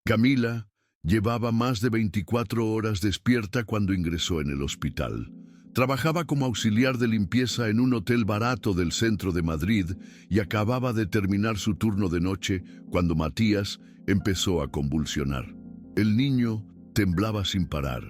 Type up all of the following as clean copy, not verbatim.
Camila llevaba más de 24 horas despierta cuando ingresó en el hospital. Trabajaba como auxiliar de limpieza en un hotel barato del centro de Madrid y acababa de terminar su turno de noche cuando Matías empezó a convulsionar. El niño temblaba sin parar,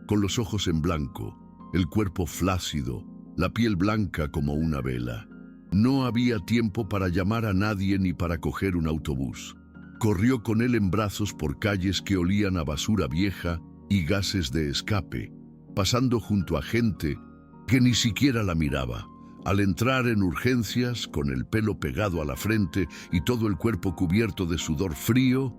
con los ojos en blanco, el cuerpo flácido, la piel blanca como una vela. No había tiempo para llamar a nadie ni para coger un autobús. Corrió con él en brazos por calles que olían a basura vieja y gases de escape, pasando junto a gente que ni siquiera la miraba. Al entrar en urgencias, con el pelo pegado a la frente y todo el cuerpo cubierto de sudor frío,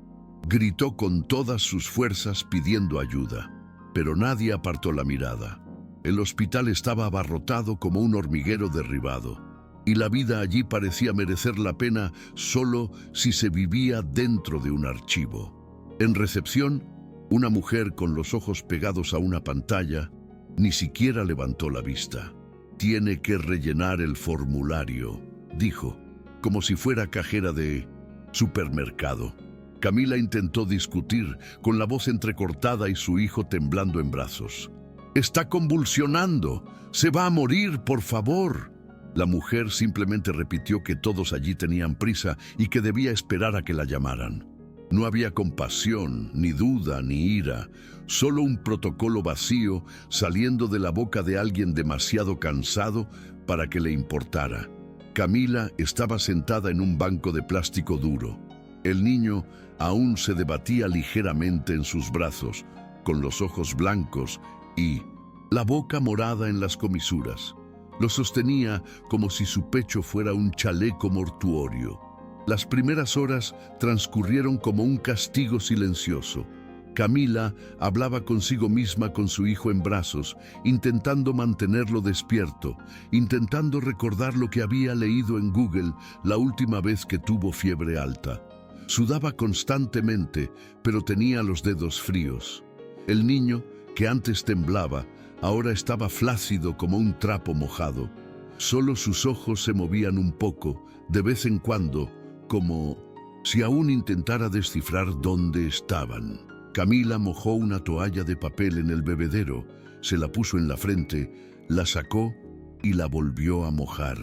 gritó con todas sus fuerzas pidiendo ayuda. Pero nadie apartó la mirada. El hospital estaba abarrotado como un hormiguero derribado, y la vida allí parecía merecer la pena solo si se vivía dentro de un archivo. En recepción, una mujer con los ojos pegados a una pantalla ni siquiera levantó la vista. «Tiene que rellenar el formulario», dijo, como si fuera cajera de supermercado. Camila intentó discutir, con la voz entrecortada y su hijo temblando en brazos. «Está convulsionando. Se va a morir, por favor». La mujer simplemente repitió que todos allí tenían prisa y que debía esperar a que la llamaran. No había compasión, ni duda, ni ira, solo un protocolo vacío saliendo de la boca de alguien demasiado cansado para que le importara. Camila estaba sentada en un banco de plástico duro. El niño aún se debatía ligeramente en sus brazos, con los ojos blancos y la boca morada en las comisuras. Lo sostenía como si su pecho fuera un chaleco mortuorio. Las primeras horas transcurrieron como un castigo silencioso. Camila hablaba consigo misma con su hijo en brazos, intentando mantenerlo despierto, intentando recordar lo que había leído en Google la última vez que tuvo fiebre alta. Sudaba constantemente, pero tenía los dedos fríos. El niño, que antes temblaba, ahora estaba flácido como un trapo mojado. Solo sus ojos se movían un poco, de vez en cuando, como si aún intentara descifrar dónde estaban. Camila mojó una toalla de papel en el bebedero, se la puso en la frente, la sacó y la volvió a mojar.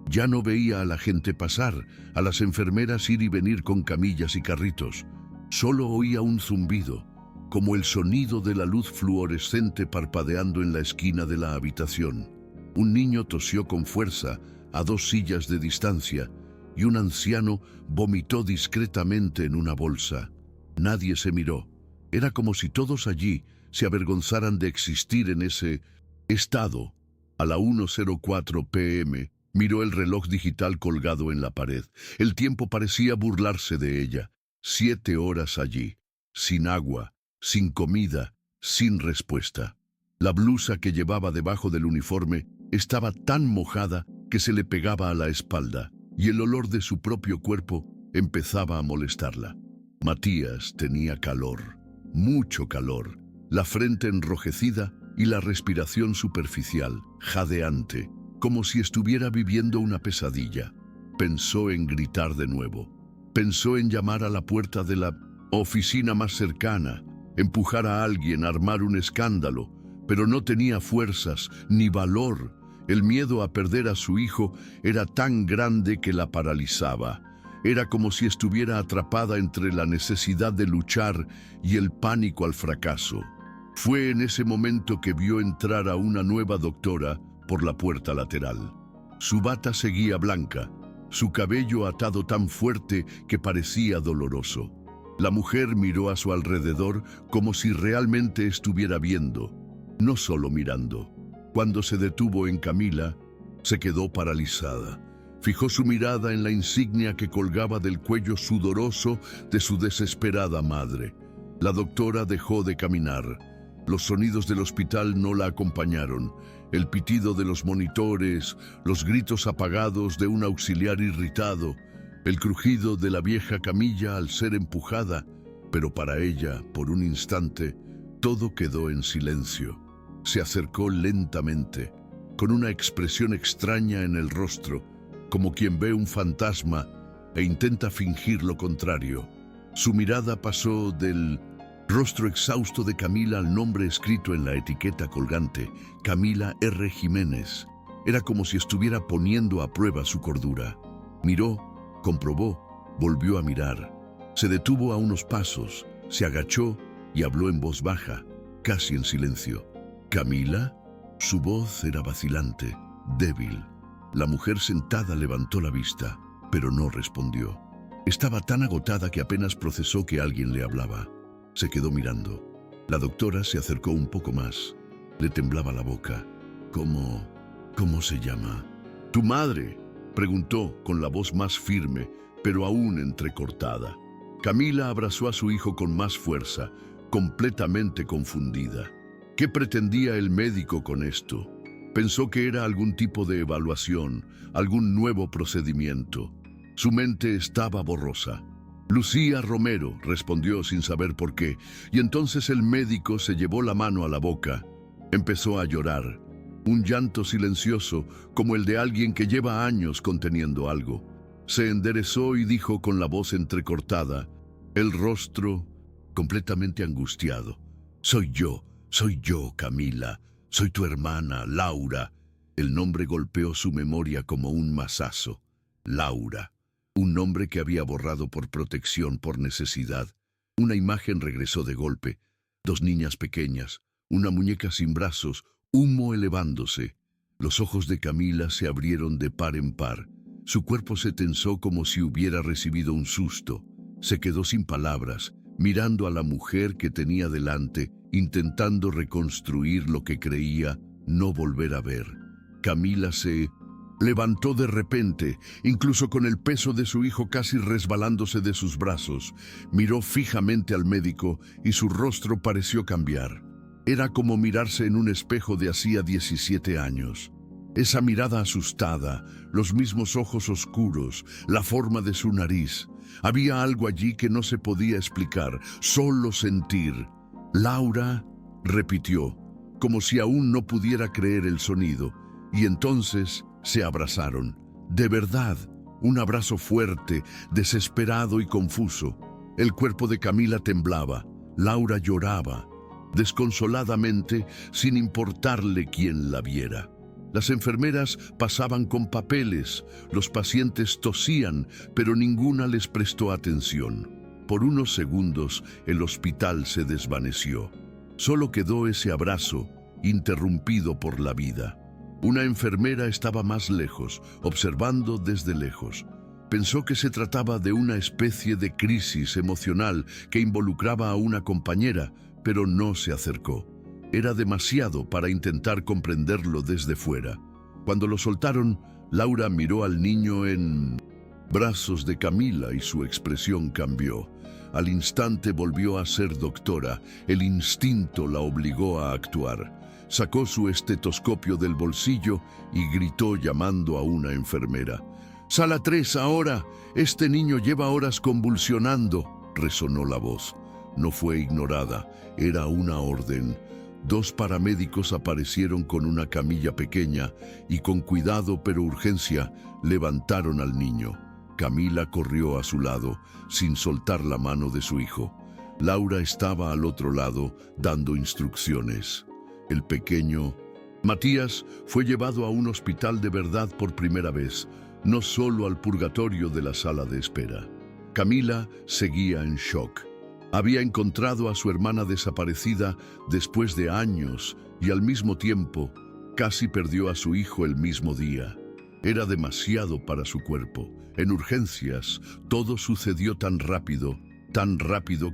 Ya no veía a la gente pasar, a las enfermeras ir y venir con camillas y carritos. Solo oía un zumbido, como el sonido de la luz fluorescente parpadeando en la esquina de la habitación. Un niño tosió con fuerza a 2 sillas de distancia y un anciano vomitó discretamente en una bolsa. Nadie se miró. Era como si todos allí se avergonzaran de existir en ese estado. A la 1:04 p.m. miró el reloj digital colgado en la pared. El tiempo parecía burlarse de ella. 7 horas allí, sin agua, sin comida, sin respuesta. La blusa que llevaba debajo del uniforme estaba tan mojada que se le pegaba a la espalda, y el olor de su propio cuerpo empezaba a molestarla. Matías tenía calor, mucho calor, la frente enrojecida y la respiración superficial, jadeante, como si estuviera viviendo una pesadilla. Pensó en gritar de nuevo. Pensó en llamar a la puerta de la oficina más cercana, empujar a alguien, armar un escándalo, pero no tenía fuerzas ni valor. El miedo a perder a su hijo era tan grande que la paralizaba. Era como si estuviera atrapada entre la necesidad de luchar y el pánico al fracaso. Fue en ese momento que vio entrar a una nueva doctora por la puerta lateral. Su bata seguía blanca, su cabello atado tan fuerte que parecía doloroso. La mujer miró a su alrededor como si realmente estuviera viendo, no solo mirando. Cuando se detuvo en Camila, se quedó paralizada. Fijó su mirada en la insignia que colgaba del cuello sudoroso de su desesperada madre. La doctora dejó de caminar. Los sonidos del hospital no la acompañaron. El pitido de los monitores, los gritos apagados de un auxiliar irritado, el crujido de la vieja camilla al ser empujada, pero para ella, por un instante, todo quedó en silencio. Se acercó lentamente, con una expresión extraña en el rostro, como quien ve un fantasma e intenta fingir lo contrario. Su mirada pasó del rostro exhausto de Camila al nombre escrito en la etiqueta colgante, Camila R. Jiménez. Era como si estuviera poniendo a prueba su cordura. Miró, comprobó, volvió a mirar. Se detuvo a unos pasos, se agachó y habló en voz baja, casi en silencio. ¿Camila? Su voz era vacilante, débil. La mujer sentada levantó la vista, pero no respondió. Estaba tan agotada que apenas procesó que alguien le hablaba. Se quedó mirando. La doctora se acercó un poco más. Le temblaba la boca. ¿Cómo se llama? «¿Tu madre?», preguntó con la voz más firme, pero aún entrecortada. Camila abrazó a su hijo con más fuerza, completamente confundida. ¿Qué pretendía el médico con esto? Pensó que era algún tipo de evaluación, algún nuevo procedimiento. Su mente estaba borrosa. «Lucía Romero», respondió sin saber por qué, y entonces el médico se llevó la mano a la boca. Empezó a llorar, un llanto silencioso como el de alguien que lleva años conteniendo algo. Se enderezó y dijo con la voz entrecortada, el rostro completamente angustiado: soy yo, Camila, soy tu hermana, Laura». El nombre golpeó su memoria como un mazazo. Laura. Un nombre que había borrado por protección, por necesidad. Una imagen regresó de golpe. Dos niñas pequeñas, una muñeca sin brazos, humo elevándose. Los ojos de Camila se abrieron de par en par. Su cuerpo se tensó como si hubiera recibido un susto. Se quedó sin palabras, mirando a la mujer que tenía delante, intentando reconstruir lo que creía no volver a ver. Camila se levantó de repente, incluso con el peso de su hijo casi resbalándose de sus brazos. Miró fijamente al médico y su rostro pareció cambiar. Era como mirarse en un espejo de hacía 17 años. Esa mirada asustada, los mismos ojos oscuros, la forma de su nariz. Había algo allí que no se podía explicar, solo sentir. «Laura», repitió, como si aún no pudiera creer el sonido, y entonces se abrazaron. De verdad, un abrazo fuerte, desesperado y confuso. El cuerpo de Camila temblaba, Laura lloraba, desconsoladamente, sin importarle quién la viera. Las enfermeras pasaban con papeles, los pacientes tosían, pero ninguna les prestó atención. Por unos segundos el hospital se desvaneció. Solo quedó ese abrazo, interrumpido por la vida. Una enfermera estaba más lejos, observando desde lejos. Pensó que se trataba de una especie de crisis emocional que involucraba a una compañera, pero no se acercó. Era demasiado para intentar comprenderlo desde fuera. Cuando lo soltaron, Laura miró al niño en brazos de Camila y su expresión cambió. Al instante volvió a ser doctora. El instinto la obligó a actuar. Sacó su estetoscopio del bolsillo y gritó llamando a una enfermera. «Sala 3 ahora. Este niño lleva horas convulsionando», resonó la voz. No fue ignorada. Era una orden. 2 paramédicos aparecieron con una camilla pequeña y con cuidado pero urgencia levantaron al niño. Camila corrió a su lado, sin soltar la mano de su hijo. Laura estaba al otro lado, dando instrucciones. El pequeño Matías fue llevado a un hospital de verdad por primera vez, no solo al purgatorio de la sala de espera. Camila seguía en shock. Había encontrado a su hermana desaparecida después de años y al mismo tiempo casi perdió a su hijo el mismo día. Era demasiado para su cuerpo. En urgencias, todo sucedió tan rápido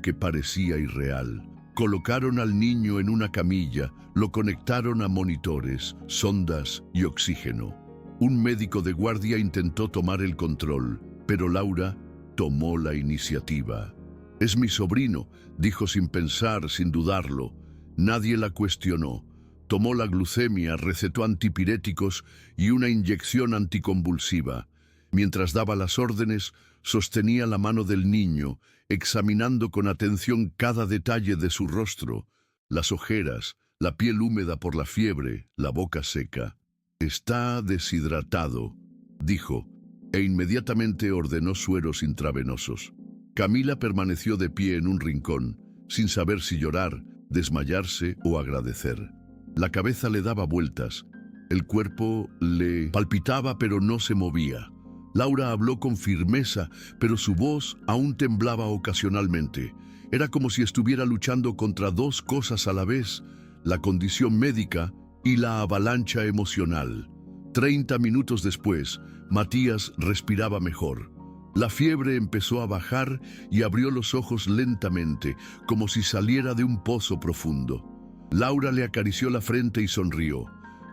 que parecía irreal. Colocaron al niño en una camilla, lo conectaron a monitores, sondas y oxígeno. Un médico de guardia intentó tomar el control, pero Laura tomó la iniciativa. «Es mi sobrino», dijo sin pensar, sin dudarlo. Nadie la cuestionó. Tomó la glucemia, recetó antipiréticos y una inyección anticonvulsiva. Mientras daba las órdenes, sostenía la mano del niño, examinando con atención cada detalle de su rostro, las ojeras, la piel húmeda por la fiebre, la boca seca. «Está deshidratado», dijo, e inmediatamente ordenó sueros intravenosos. Camila permaneció de pie en un rincón, sin saber si llorar, desmayarse o agradecer. La cabeza le daba vueltas, el cuerpo le palpitaba pero no se movía. Laura habló con firmeza, pero su voz aún temblaba ocasionalmente. Era como si estuviera luchando contra dos cosas a la vez, la condición médica y la avalancha emocional. 30 minutos después, Matías respiraba mejor. La fiebre empezó a bajar y abrió los ojos lentamente, como si saliera de un pozo profundo. Laura le acarició la frente y sonrió,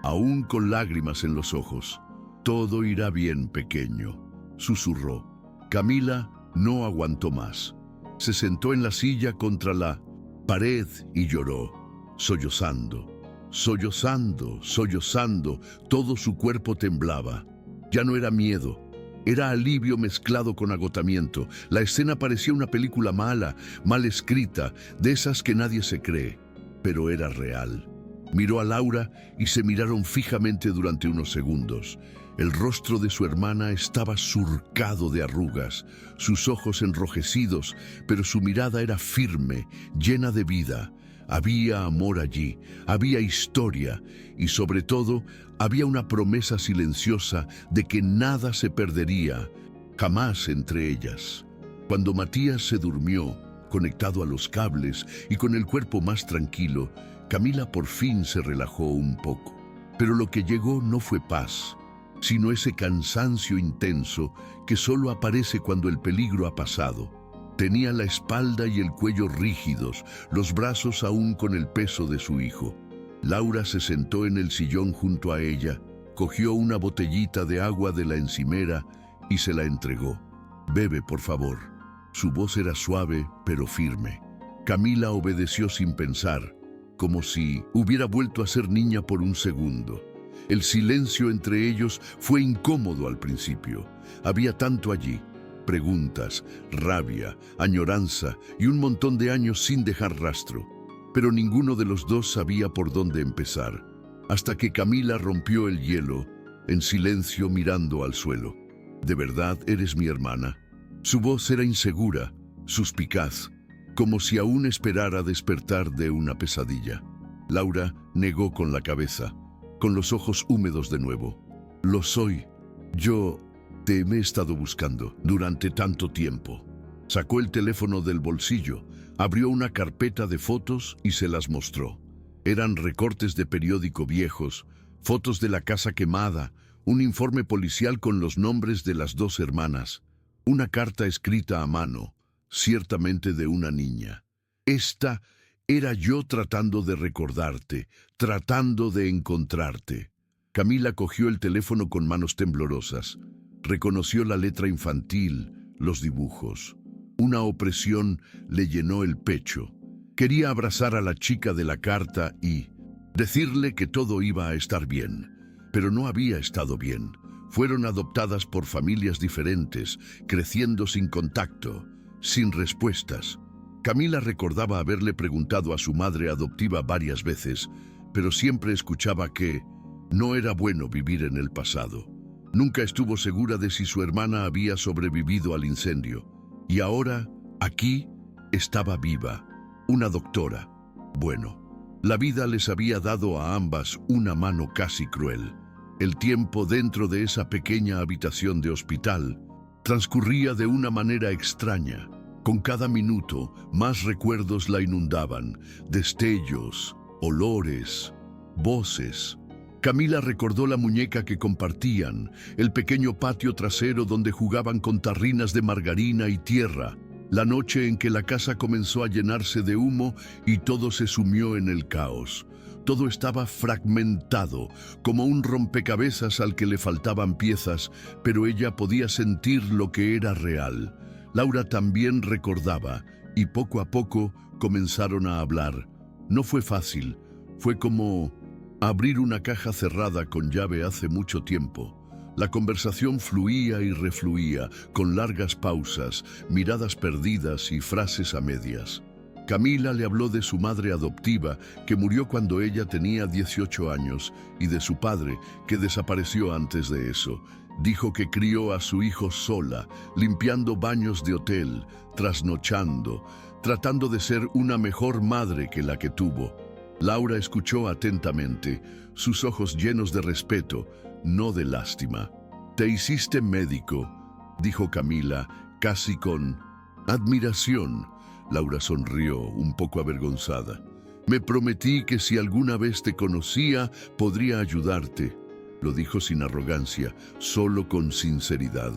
aún con lágrimas en los ojos. «Todo irá bien, pequeño», susurró. Camila no aguantó más. Se sentó en la silla contra la pared y lloró, sollozando, sollozando, sollozando. Todo su cuerpo temblaba. Ya no era miedo, era alivio mezclado con agotamiento. La escena parecía una película mala, mal escrita, de esas que nadie se cree, pero era real. Miró a Laura y se miraron fijamente durante unos segundos. El rostro de su hermana estaba surcado de arrugas, sus ojos enrojecidos, pero su mirada era firme, llena de vida. Había amor allí, había historia y sobre todo había una promesa silenciosa de que nada se perdería, jamás entre ellas. Cuando Matías se durmió, conectado a los cables y con el cuerpo más tranquilo, Camila por fin se relajó un poco. Pero lo que llegó no fue paz, sino ese cansancio intenso que solo aparece cuando el peligro ha pasado. Tenía la espalda y el cuello rígidos, los brazos aún con el peso de su hijo. Laura se sentó en el sillón junto a ella, cogió una botellita de agua de la encimera y se la entregó. «Bebe, por favor». Su voz era suave, pero firme. Camila obedeció sin pensar, como si hubiera vuelto a ser niña por un segundo. El silencio entre ellos fue incómodo al principio. Había tanto allí: preguntas, rabia, añoranza y un montón de años sin dejar rastro. Pero ninguno de los dos sabía por dónde empezar, hasta que Camila rompió el hielo, en silencio mirando al suelo. «¿De verdad eres mi hermana?». Su voz era insegura, suspicaz, como si aún esperara despertar de una pesadilla. Laura negó con la cabeza, con los ojos húmedos de nuevo. «Lo soy. Yo te he estado buscando durante tanto tiempo». Sacó el teléfono del bolsillo, abrió una carpeta de fotos y se las mostró. Eran recortes de periódico viejos, fotos de la casa quemada, un informe policial con los nombres de las dos hermanas, una carta escrita a mano, ciertamente de una niña. «Esta era yo tratando de recordarte, tratando de encontrarte». Camila cogió el teléfono con manos temblorosas. Reconoció la letra infantil, los dibujos. Una opresión le llenó el pecho. Quería abrazar a la chica de la carta y decirle que todo iba a estar bien. Pero no había estado bien. Fueron adoptadas por familias diferentes, creciendo sin contacto, sin respuestas. Camila recordaba haberle preguntado a su madre adoptiva varias veces, pero siempre escuchaba que no era bueno vivir en el pasado. Nunca estuvo segura de si su hermana había sobrevivido al incendio. Y ahora, aquí, estaba viva, una doctora. Bueno, la vida les había dado a ambas una mano casi cruel. El tiempo dentro de esa pequeña habitación de hospital transcurría de una manera extraña. Con cada minuto, más recuerdos la inundaban, destellos, olores, voces. Camila recordó la muñeca que compartían, el pequeño patio trasero donde jugaban con tarrinas de margarina y tierra, la noche en que la casa comenzó a llenarse de humo y todo se sumió en el caos. Todo estaba fragmentado, como un rompecabezas al que le faltaban piezas, pero ella podía sentir lo que era real. Laura también recordaba, y poco a poco comenzaron a hablar. No fue fácil, fue como abrir una caja cerrada con llave hace mucho tiempo. La conversación fluía y refluía, con largas pausas, miradas perdidas y frases a medias. Camila le habló de su madre adoptiva, que murió cuando ella tenía 18 años, y de su padre, que desapareció antes de eso. Dijo que crió a su hijo sola, limpiando baños de hotel, trasnochando, tratando de ser una mejor madre que la que tuvo. Laura escuchó atentamente, sus ojos llenos de respeto, no de lástima. «Te hiciste médico», dijo Camila, casi con admiración. Laura sonrió, un poco avergonzada. «Me prometí que si alguna vez te conocía, podría ayudarte». Lo dijo sin arrogancia, solo con sinceridad.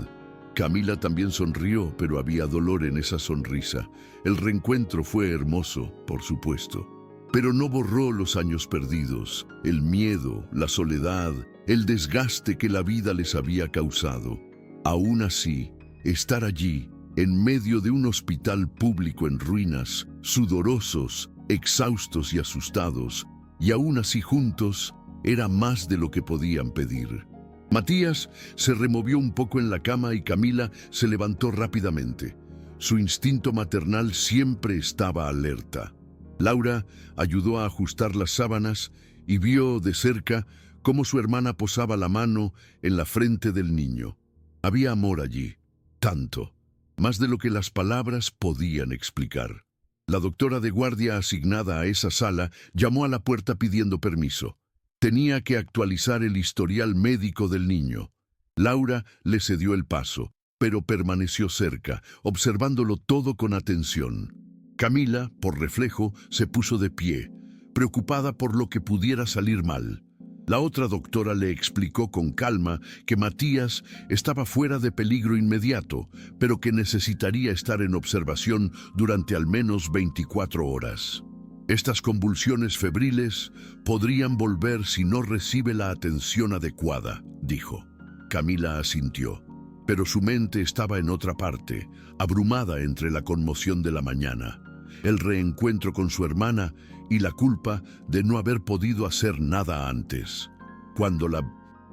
Camila también sonrió, pero había dolor en esa sonrisa. El reencuentro fue hermoso, por supuesto, pero no borró los años perdidos, el miedo, la soledad, el desgaste que la vida les había causado. Aún así, estar allí, en medio de un hospital público en ruinas, sudorosos, exhaustos y asustados, y aún así juntos, era más de lo que podían pedir. Matías se removió un poco en la cama y Camila se levantó rápidamente. Su instinto maternal siempre estaba alerta. Laura ayudó a ajustar las sábanas y vio de cerca cómo su hermana posaba la mano en la frente del niño. Había amor allí, tanto, más de lo que las palabras podían explicar. La doctora de guardia asignada a esa sala llamó a la puerta pidiendo permiso. Tenía que actualizar el historial médico del niño. Laura le cedió el paso, pero permaneció cerca, observándolo todo con atención. Camila, por reflejo, se puso de pie, preocupada por lo que pudiera salir mal. La otra doctora le explicó con calma que Matías estaba fuera de peligro inmediato, pero que necesitaría estar en observación durante al menos 24 horas. Estas convulsiones febriles podrían volver si no recibe la atención adecuada, dijo. Camila asintió, pero su mente estaba en otra parte, abrumada entre la conmoción de la mañana, el reencuentro con su hermana y la culpa de no haber podido hacer nada antes. Cuando la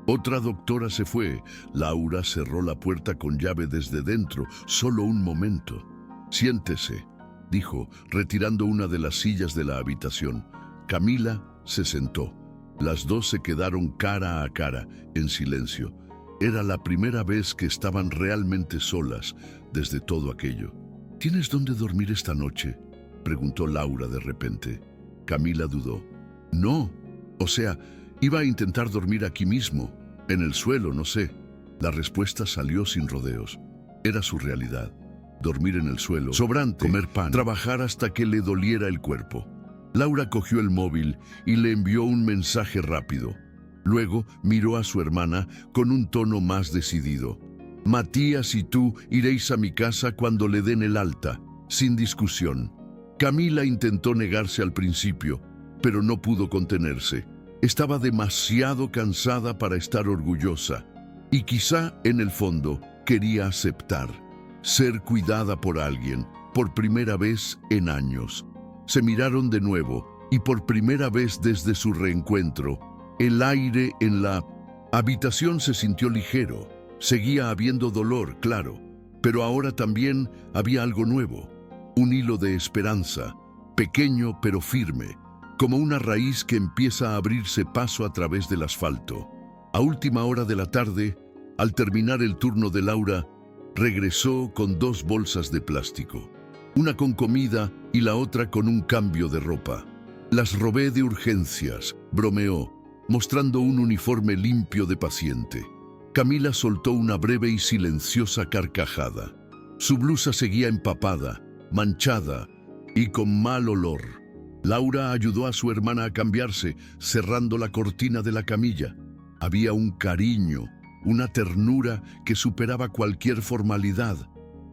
otra doctora se fue, Laura cerró la puerta con llave desde dentro. «Solo un momento. Siéntese», dijo, retirando una de las sillas de la habitación. Camila se sentó. Las dos se quedaron cara a cara, en silencio. Era la primera vez que estaban realmente solas desde todo aquello. «¿Tienes dónde dormir esta noche?», preguntó Laura de repente. Camila dudó. «No, o sea, iba a intentar dormir aquí mismo, en el suelo, no sé». La respuesta salió sin rodeos. Era su realidad. Dormir en el suelo, sobrante, comer pan, trabajar hasta que le doliera el cuerpo. Laura cogió el móvil y le envió un mensaje rápido. Luego miró a su hermana con un tono más decidido. «Matías y tú iréis a mi casa cuando le den el alta, sin discusión». Camila intentó negarse al principio, pero no pudo contenerse. Estaba demasiado cansada para estar orgullosa, y quizá, en el fondo, quería aceptar ser cuidada por alguien, por primera vez en años. Se miraron de nuevo, y por primera vez desde su reencuentro, el aire en la habitación se sintió ligero. Seguía habiendo dolor, claro, pero ahora también había algo nuevo. Un hilo de esperanza, pequeño pero firme, como una raíz que empieza a abrirse paso a través del asfalto. A última hora de la tarde, al terminar el turno de Laura, regresó con 2 bolsas de plástico, una con comida y la otra con un cambio de ropa. «Las robé de urgencias», bromeó, mostrando un uniforme limpio de paciente. Camila soltó una breve y silenciosa carcajada. Su blusa seguía empapada, manchada y con mal olor. Laura ayudó a su hermana a cambiarse, cerrando la cortina de la camilla. Había un cariño, una ternura que superaba cualquier formalidad.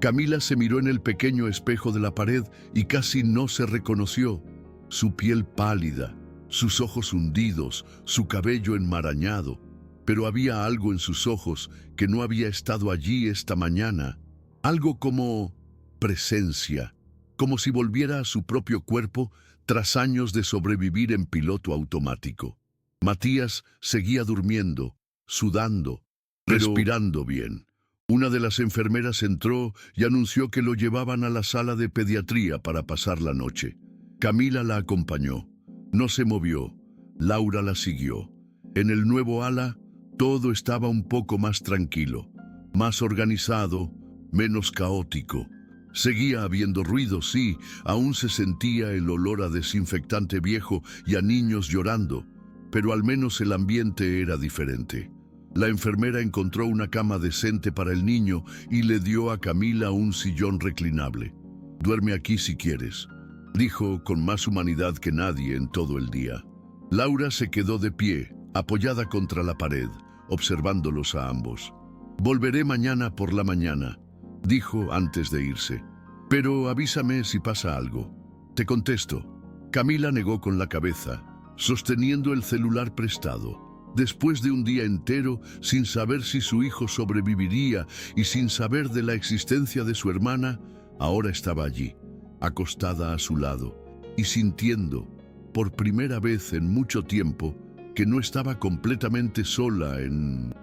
Camila se miró en el pequeño espejo de la pared y casi no se reconoció. Su piel pálida, sus ojos hundidos, su cabello enmarañado. Pero había algo en sus ojos que no había estado allí esta mañana. Algo como presencia, como si volviera a su propio cuerpo tras años de sobrevivir en piloto automático. Matías seguía durmiendo, sudando, respirando bien. Una de las enfermeras entró y anunció que lo llevaban a la sala de pediatría para pasar la noche. Camila la acompañó. No se movió. Laura la siguió. En el nuevo ala, Todo estaba un poco más tranquilo, más organizado, menos caótico. Seguía habiendo ruido, sí, aún se sentía el olor a desinfectante viejo y a niños llorando, pero al menos el ambiente era diferente. La enfermera encontró una cama decente para el niño y le dio a Camila un sillón reclinable. «Duerme aquí si quieres», dijo con más humanidad que nadie en todo el día. Laura se quedó de pie, apoyada contra la pared, observándolos a ambos. «Volveré mañana por la mañana», dijo antes de irse. «Pero avísame si pasa algo». «Te contesto». Camila negó con la cabeza, sosteniendo el celular prestado. Después de un día entero, sin saber si su hijo sobreviviría y sin saber de la existencia de su hermana, ahora estaba allí, acostada a su lado, y sintiendo, por primera vez en mucho tiempo, que no estaba completamente sola en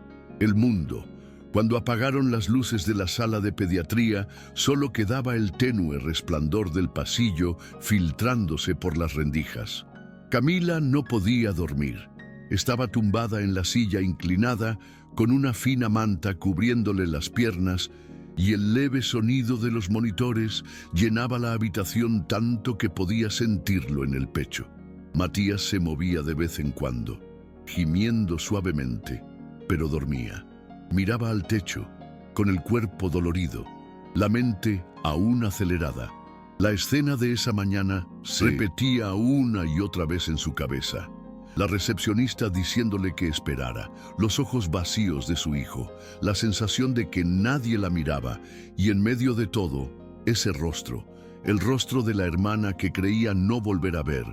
el mundo. Cuando apagaron las luces de la sala de pediatría, solo quedaba el tenue resplandor del pasillo filtrándose por las rendijas. Camila no podía dormir. Estaba tumbada en la silla inclinada, con una fina manta cubriéndole las piernas, y el leve sonido de los monitores llenaba la habitación tanto que podía sentirlo en el pecho. Matías se movía de vez en cuando, gimiendo suavemente, pero dormía. Miraba al techo, con el cuerpo dolorido, la mente aún acelerada. La escena de esa mañana se repetía una y otra vez en su cabeza. La recepcionista diciéndole que esperara, los ojos vacíos de su hijo, la sensación de que nadie la miraba, y en medio de todo, ese rostro, el rostro de la hermana que creía no volver a ver.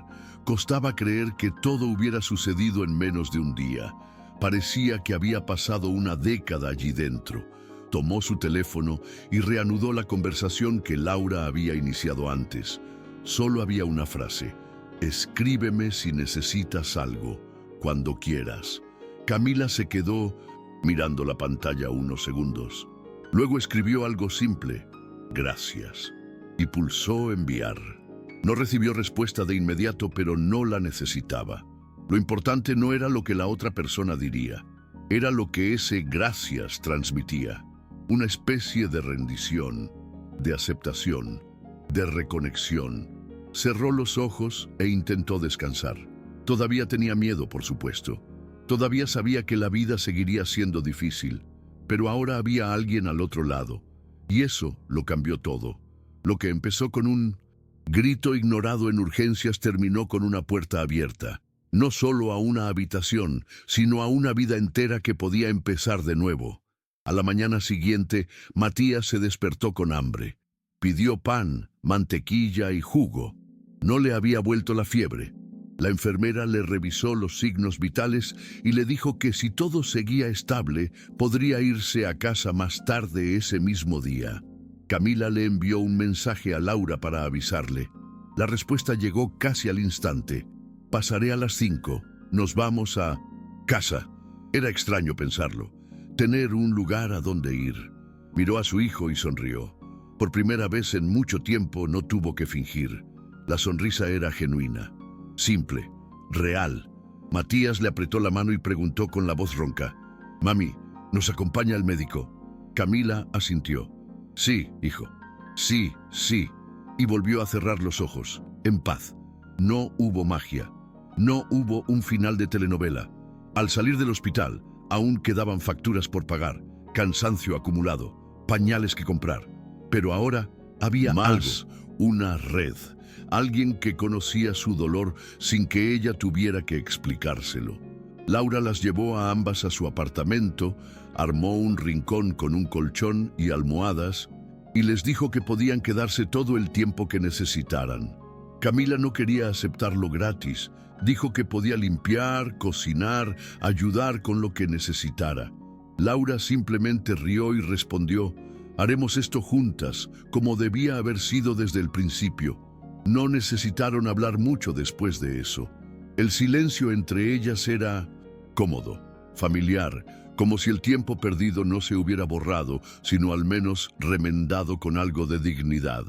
Costaba creer que todo hubiera sucedido en menos de un día. Parecía que había pasado una década allí dentro. Tomó su teléfono y reanudó la conversación que Laura había iniciado antes. Solo había una frase: «Escríbeme si necesitas algo, cuando quieras». Camila se quedó mirando la pantalla unos segundos. Luego escribió algo simple: «Gracias», y pulsó enviar. No recibió respuesta de inmediato, pero no la necesitaba. Lo importante no era lo que la otra persona diría, era lo que ese gracias transmitía. Una especie de rendición, de aceptación, de reconexión. Cerró los ojos e intentó descansar. Todavía tenía miedo, por supuesto. Todavía sabía que la vida seguiría siendo difícil, pero ahora había alguien al otro lado, y eso lo cambió todo. Lo que empezó con un grito ignorado en urgencias terminó con una puerta abierta. No solo a una habitación, sino a una vida entera que podía empezar de nuevo. A la mañana siguiente, Matías se despertó con hambre. Pidió pan, mantequilla y jugo. No le había vuelto la fiebre. La enfermera le revisó los signos vitales y le dijo que si todo seguía estable, podría irse a casa más tarde ese mismo día. Camila le envió un mensaje a Laura para avisarle. La respuesta llegó casi al instante. «Pasaré a las 5. Nos vamos a casa». Era extraño pensarlo. Tener un lugar a donde ir. Miró a su hijo y sonrió. Por primera vez en mucho tiempo no tuvo que fingir. La sonrisa era genuina, simple, real. Matías le apretó la mano y preguntó con la voz ronca: «Mami, ¿nos acompaña el médico?» Camila asintió. «Sí, hijo. Sí, sí». Y volvió a cerrar los ojos, en paz. No hubo magia. No hubo un final de telenovela. Al salir del hospital, aún quedaban facturas por pagar, cansancio acumulado, pañales que comprar. Pero ahora había más, una red. Alguien que conocía su dolor sin que ella tuviera que explicárselo. Laura las llevó a ambas a su apartamento, armó un rincón con un colchón y almohadas y les dijo que podían quedarse todo el tiempo que necesitaran. Camila no quería aceptarlo gratis. Dijo que podía limpiar, cocinar, ayudar con lo que necesitara. Laura simplemente rió y respondió: «Haremos esto juntas, como debía haber sido desde el principio». No necesitaron hablar mucho después de eso. El silencio entre ellas era cómodo, familiar, como si el tiempo perdido no se hubiera borrado, sino al menos remendado con algo de dignidad.